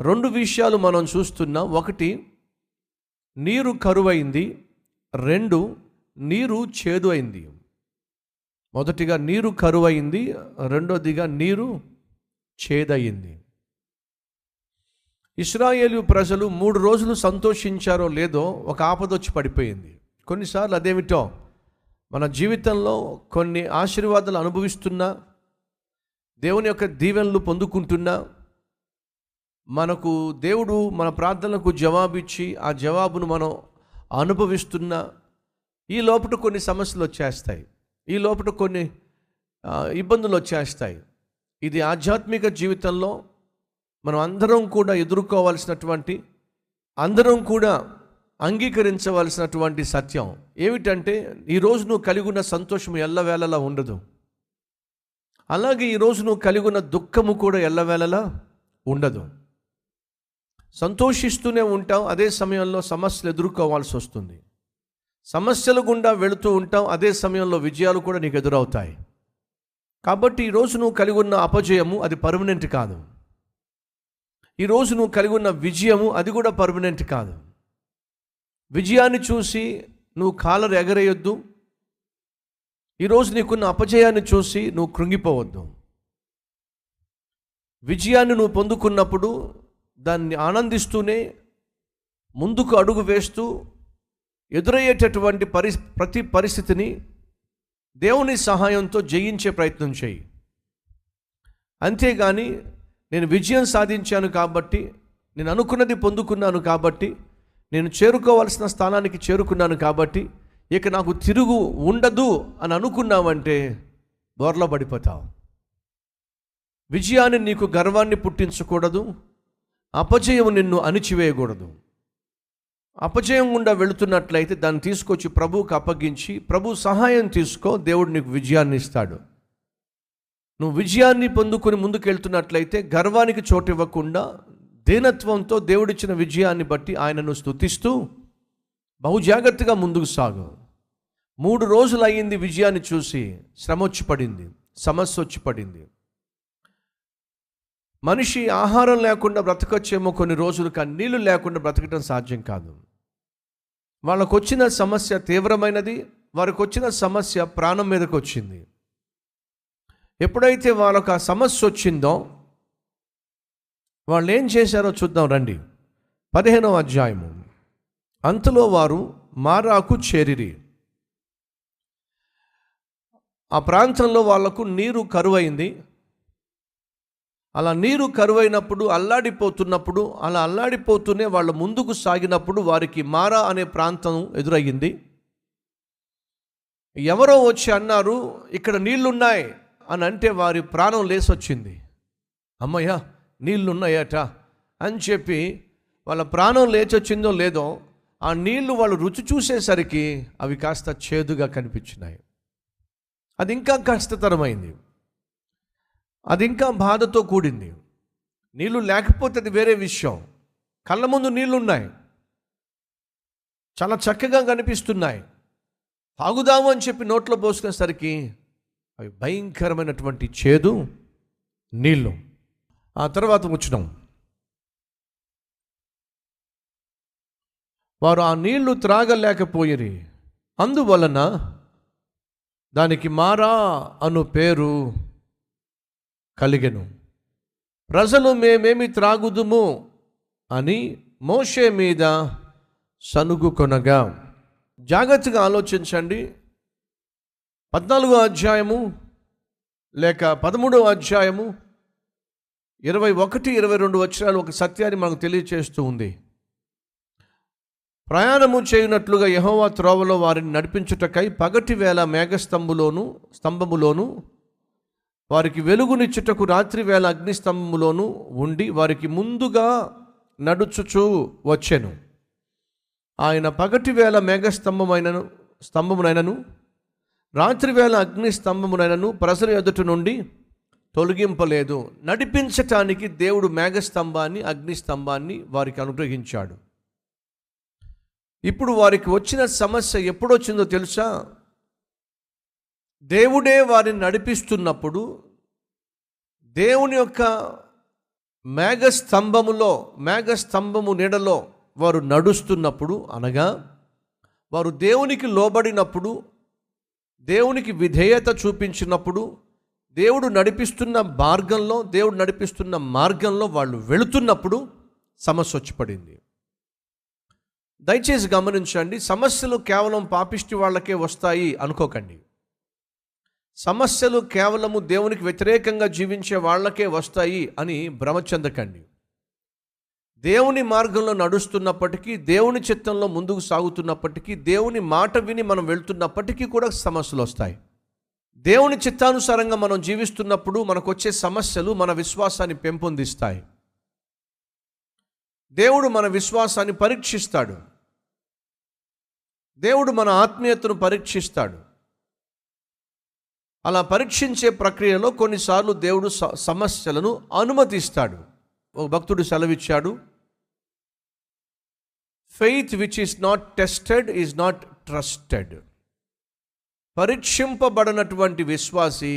రెండు విషయాలు మనం చూస్తున్నాం. ఒకటి, నీరు కరువైంది. రెండు, నీరు చేదు అయింది. మొదటిగా నీరు కరువైంది, రెండోదిగా నీరు చేదయింది. ఇశ్రాయేలు ప్రజలు 3 రోజులు సంతోషించారో లేదో ఒక ఆపదొచ్చి పడిపోయింది. కొన్నిసార్లు అదేమిటో, మన జీవితంలో కొన్ని ఆశీర్వాదాలు అనుభవిస్తున్నా, దేవుని యొక్క దీవెనలు పొందుకుంటున్నా, మనకు దేవుడు మన ప్రార్థనలకు జవాబిచ్చి ఆ జవాబును మనం అనుభవిస్తున్నా, ఈ లోపల కొన్ని సమస్యలు వచ్చేస్తాయి, ఈ లోపల కొన్ని ఇబ్బందులు వచ్చేస్తాయి. ఇది ఆధ్యాత్మిక జీవితంలో మనం అందరం కూడా ఎదుర్కోవాల్సినటువంటి, అందరం కూడా అంగీకరించవలసినటువంటి సత్యం ఏమిటంటే, ఈరోజు నువ్వు కలిగి ఉన్న సంతోషం ఎల్లవేళలా ఉండదు. అలాగే ఈరోజు నువ్వు కలిగి ఉన్న దుఃఖము కూడా ఎల్లవేళలా ఉండదు. సంతోషిస్తూనే ఉంటాం, అదే సమయంలో సమస్యలు ఎదుర్కోవాల్సి వస్తుంది. సమస్యల గుండా వెళుతూ ఉంటాం, అదే సమయంలో విజయాలు కూడా నీకు ఎదురవుతాయి. కాబట్టి ఈరోజు నువ్వు కలిగి ఉన్న అపజయము అది పర్మనెంట్ కాదు. ఈరోజు నువ్వు కలిగి ఉన్న విజయము అది కూడా పర్మనెంట్ కాదు. విజయాన్ని చూసి నువ్వు కాలరు ఎగరేయొద్దు. ఈరోజు నీకున్న అపజయాన్ని చూసి నువ్వు కృంగిపోవద్దు. విజయాన్ని నువ్వు పొందుకున్నప్పుడు దాన్ని ఆనందిస్తూనే ముందుకు అడుగు వేస్తూ ఎదురయ్యేటటువంటి ప్రతి పరిస్థితిని దేవుని సహాయంతో జయించే ప్రయత్నం చేయి. అంతేగాని నేను విజయం సాధించాను కాబట్టి, నేను అనుకున్నది పొందుకున్నాను కాబట్టి, నేను చేరుకోవాల్సిన స్థానానికి చేరుకున్నాను కాబట్టి ఇక నాకు తిరుగు ఉండదు అని అనుకున్నావంటే బోర్లా పడిపోతావు. విజయాన్ని నీకు గర్వాన్ని పుట్టించకూడదు, అపజయం నిన్ను అణిచివేయకూడదు. అపజయం గుండా వెళుతున్నట్లయితే దాన్ని తీసుకొచ్చి ప్రభువుకు అప్పగించి ప్రభు సహాయం తీసుకో, దేవుడు నీకు విజయాన్ని ఇస్తాడు. నువ్వు విజయాన్ని పొందుకొని ముందుకెళ్తున్నట్లయితే గర్వానికి చోటు ఇవ్వకుండా దీనత్వంతో దేవుడిచ్చిన విజయాన్ని బట్టి ఆయనను స్తుతిస్తూ బహు జాగ్రత్తగా ముందుకు సాగు. 3 రోజులు అయ్యింది విజయాన్ని చూసి, శ్రమ వచ్చి పడింది, సమస్య వచ్చి పడింది. మనిషి ఆహారం లేకుండా బ్రతకొచ్చేమో కొన్ని రోజులు, కానీ నీళ్లు లేకుండా బ్రతకటం సాధ్యం కాదు. వాళ్ళకు వచ్చిన సమస్య తీవ్రమైనది, వారికి వచ్చిన సమస్య ప్రాణం మీదకి వచ్చింది. ఎప్పుడైతే వాళ్ళకు ఆ సమస్య వచ్చిందో వాళ్ళు ఏం చేశారో చూద్దాం రండి. 15వ అధ్యాయము. అంతలో వారు మారాకు చేరిరి. ఆ ప్రాంతంలో వాళ్లకు నీరు కరువైంది. అలా నీరు కరువైనప్పుడు అల్లాడిపోతున్నప్పుడు, అలా అల్లాడిపోతూనే వాళ్ళు ముందుకు సాగినప్పుడు వారికి మారా అనే ప్రాంతం ఎదురయ్యింది. ఎవరో వచ్చి అన్నారు, ఇక్కడ నీళ్లున్నాయి అని అంటే వారి ప్రాణం లేసొచ్చింది. అమ్మయ్య నీళ్లున్నాయట అని చెప్పి వాళ్ళ ప్రాణం లేచొచ్చిందో లేదో, ఆ నీళ్లు వాళ్ళు రుచి చూసేసరికి అవి కాస్త చేదుగా కనిపించినాయి. అది ఇంకా కష్టతరమైంది, అది ఇంకా బాధతో కూడింది. నీళ్లు లేకపోతే అది వేరే విషయం. కళ్ళ ముందు నీళ్లున్నాయి, చాలా చక్కగా కనిపిస్తున్నాయి, తాగుదాము అని చెప్పి నోట్లో పోసుకునేసరికి అవి భయంకరమైనటువంటి చేదు నీళ్ళు. ఆ తర్వాత వచ్చినాం, వారు ఆ నీళ్లు త్రాగలేకపోయిరి, అందువలన దానికి మారా అను పేరు కలిగెను. ప్రజలు మేమేమి త్రాగుదుము అని మోషే మీద సనుగుకొనగా. జాగ్రత్తగా ఆలోచించండి. 14వ అధ్యాయము లేక 13వ అధ్యాయము 21-22 వచనాలు ఒక సత్యాన్ని మనకు తెలియచేస్తూ ఉంది. ప్రయాణము చేయునట్లుగా యెహోవా త్రోవలో వారిని నడిపించుటకై పగటి వేళ స్తంభములోను వారికి వెలుగునిచ్చుటకు రాత్రి వేళ అగ్నిస్తంభములోను ఉండి వారికి ముందుగా నడుచుచూ వచ్చెను. ఆయన పగటి వేళ స్తంభమునైనను రాత్రి వేళ అగ్ని స్తంభమునైనను ప్రజల ఎదుట నుండి తొలగింపలేదు. నడిపించటానికి దేవుడు మేఘస్తంభాన్ని, అగ్నిస్తంభాన్ని వారికి అనుగ్రహించాడు. ఇప్పుడు వారికి వచ్చిన సమస్య ఎప్పుడొచ్చిందో తెలుసా? దేవుడే వారిని నడిపిస్తున్నప్పుడు దేవుని యొక్క మేఘస్తంభము నీడలో వారు నడుస్తున్నప్పుడు, అనగా వారు దేవునికి లోబడినప్పుడు, దేవునికి విధేయత చూపించినప్పుడు, దేవుడు నడిపిస్తున్న మార్గంలో వాళ్ళు వెళుతున్నప్పుడు సమస్య వచ్చి పడింది. దయచేసి గమనించండి, సమస్యలు కేవలం పాపిష్టి వాళ్ళకే వస్తాయి అనుకోకండి. సమస్యలు కేవలము దేవునికి వ్యతిరేకంగా జీవించే వాళ్ళకే వస్తాయి అని భ్రమ చెందకండి. దేవుని మార్గంలో నడుస్తున్నప్పటికీ, దేవుని చిత్తంలో ముందుకు సాగుతున్నప్పటికీ, దేవుని మాట విని మనం వెళ్తున్నప్పటికీ కూడా సమస్యలు వస్తాయి. దేవుని చిత్తానుసారంగా మనం జీవిస్తున్నప్పుడు మనకు వచ్చే సమస్యలు మన విశ్వాసాన్ని పెంపొందిస్తాయి. దేవుడు మన విశ్వాసాన్ని పరీక్షిస్తాడు. దేవుడు మన ఆత్మీయతను పరీక్షిస్తాడు. అలా పరీక్షించే ప్రక్రియలో కొన్నిసార్లు దేవుడు సమస్యలను అనుమతిస్తాడు. ఒక భక్తుడు సెలవిచ్చాడు, faith which is not tested is not trusted. పరీక్షింపబడినటువంటి విశ్వాసి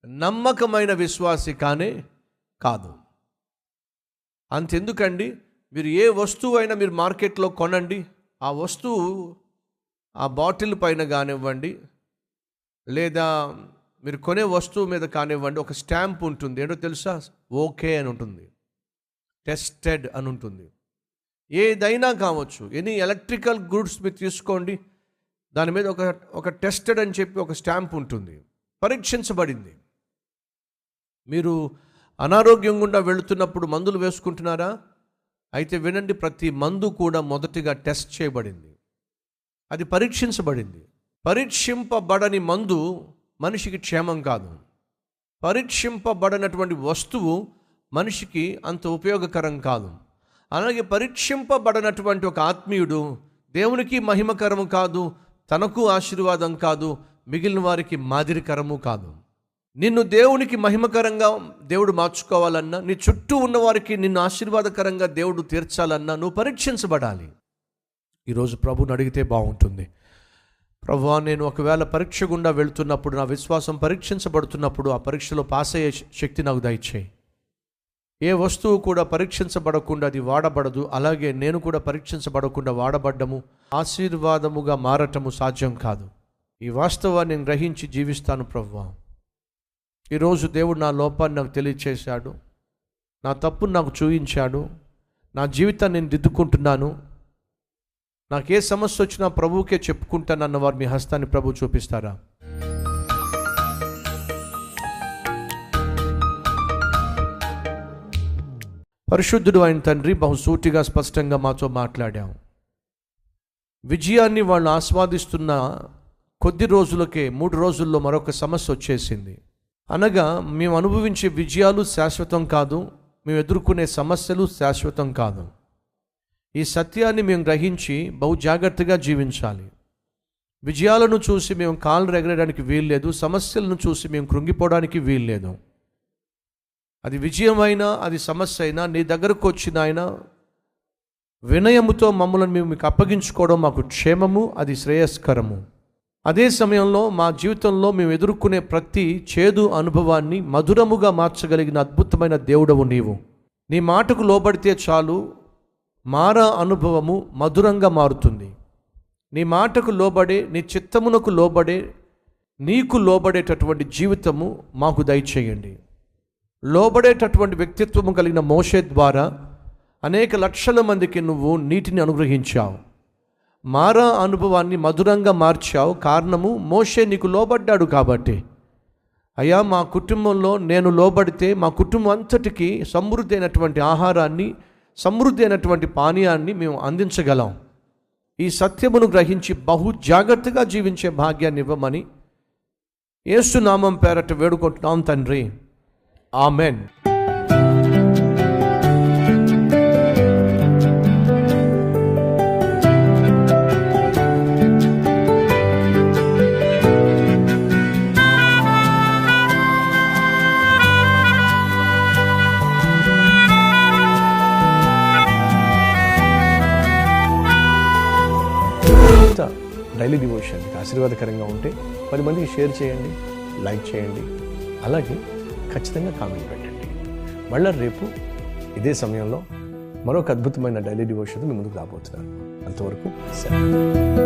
నమ్మకమైన విశ్వాసి కానే కాదు. అంతెందుకండి, మీరు ఏ వస్తువు అయినా మీరు మార్కెట్లో కొనండి, ఆ వస్తువు ఆ బాటిల్ పైన కానివ్వండి, లేదా మీరు కొనే వస్తువు మీద కానివ్వండి, ఒక స్టాంప్ ఉంటుంది. ఏంటో తెలుసా? ఓకే అని ఉంటుంది, టెస్టెడ్ అని ఉంటుంది. ఏదైనా కావచ్చు, ఎనీ ఎలక్ట్రికల్ గుడ్స్ మీరు తీసుకోండి, దాని మీద ఒక టెస్టెడ్ అని చెప్పి ఒక స్టాంప్ ఉంటుంది, పరీక్షించబడింది. మీరు అనారోగ్యం గుండా వెళుతున్నప్పుడు మందులు వేసుకుంటున్నారా? అయితే వినండి, ప్రతి మందు కూడా మొదటిగా టెస్ట్ చేయబడింది, అది పరీక్షించబడింది. పరీక్షింపబడని మందు మనిషికి క్షేమం కాదు. పరీక్షింపబడినటువంటి వస్తువు మనిషికి అంత ఉపయోగకరం కాదు. అలాగే పరీక్షింపబడినటువంటి ఒక ఆత్మీయుడు దేవునికి మహిమకరము కాదు, తనకు ఆశీర్వాదం కాదు, మిగిలిన వారికి మాదిరికరము కాదు. నిన్ను దేవునికి మహిమకరంగా దేవుడు మార్చుకోవాలన్నా, నీ చుట్టూ ఉన్నవారికి నిన్ను ఆశీర్వాదకరంగా దేవుడు తీర్చాలన్నా నువ్వు పరీక్షించబడాలి. ఈరోజు ప్రభువుని అడిగితే బాగుంటుంది, ప్రభువా, నేను ఒకవేళ పరీక్ష గుండా వెళ్తున్నప్పుడు, నా విశ్వాసం పరీక్షించబడుతున్నప్పుడు ఆ పరీక్షలో పాస్ అయ్యే శక్తి నాకు దయచేయి. ఏ వస్తువు కూడా పరీక్షించబడకుండా అది వాడబడదు. అలాగే నేను కూడా పరీక్షించబడకుండా వాడబడ్డము, ఆశీర్వాదముగా మారటము సాధ్యం కాదు. ఈ వాస్తవాన్ని నేను గ్రహించి జీవిస్తాను ప్రభువా. ఈరోజు దేవుడు నా లోపాన్ని నాకు తెలియచేశాడు, నా తప్పును నాకు చూపించాడు, నా జీవితాన్ని నేను దిద్దుకుంటున్నాను. నాకు ఏ సమస్య వచ్చినా ప్రభువుకే చెప్పుకుంటానన్న వారు మీ హస్తాన్ని ప్రభు చూపిస్తారా? పరిశుద్ధుడు అయిన తండ్రి, బహుసూటిగా స్పష్టంగా మాతో మాట్లాడాం. విజయాన్ని వాళ్ళు ఆస్వాదిస్తున్న కొద్ది రోజులకే 3 రోజుల్లో మరొక సమస్య వచ్చేసింది. అనగా మేము అనుభవించే విజయాలు శాశ్వతం కాదు, మేము ఎదుర్కొనే సమస్యలు శాశ్వతం కాదు. ఈ సత్యాన్ని మేము గ్రహించి బహు జాగ్రత్తగా జీవించాలి. విజయాలను చూసి మేము కాళ్ళు ఎగరడానికి వీల్లేదు, సమస్యలను చూసి మేము కృంగిపోవడానికి వీల్లేదు. అది విజయమైనా అది సమస్య అయినా నీ దగ్గరకు వచ్చిన ఆయన వినయముతో మమ్మల్ని మేము మీకు అప్పగించుకోవడం మాకు క్షేమము, అది శ్రేయస్కరము. అదే సమయంలో మా జీవితంలో మేము ఎదుర్కొనే ప్రతి చేదు అనుభవాన్ని మధురముగా మార్చగలిగిన అద్భుతమైన దేవుడవు నీవు. నీ మాటకు లోబడితే చాలు, మారా అనుభవము మధురంగా మారుతుంది. నీ మాటకు లోబడే, నీ చిత్తమునకు లోబడే, నీకు లోబడేటటువంటి జీవితము మాకు దయచేయండి. లోబడేటటువంటి వ్యక్తిత్వము కలిగిన మోషే ద్వారా అనేక లక్షల మందికి నువ్వు నీటిని అనుగ్రహించావు. మారా అనుభవాన్ని మధురంగా మార్చావు. కారణము మోషే నీకు లోబడ్డాడు కాబట్టి. అయ్యా, మా కుటుంబంలో నేను లోబడితే మా కుటుంబం అంతటికి సమృద్ధి అయినటువంటి ఆహారాన్ని, సమృద్ధి అయినటువంటి పానీయాన్ని మేము అందించగలం. ఈ సత్యమును గ్రహించి బహు జాగ్రత్తగా జీవించే భాగ్యాన్ని ఇవ్వమని యేసు నామం పేరట వేడుకుంటున్నాం తండ్రి, ఆమెన్. డైలీ డివోషన్ ఆశీర్వాదకరంగా ఉంటే 10 మందికి షేర్ చేయండి, లైక్ చేయండి, అలాగే ఖచ్చితంగా కామెంట్ పెట్టండి. మళ్ళీ రేపు ఇదే సమయంలో మరొక అద్భుతమైన డైలీ డివోషన్ మీ ముందుకు రాబోతున్నాను. అంతవరకు సెలవు.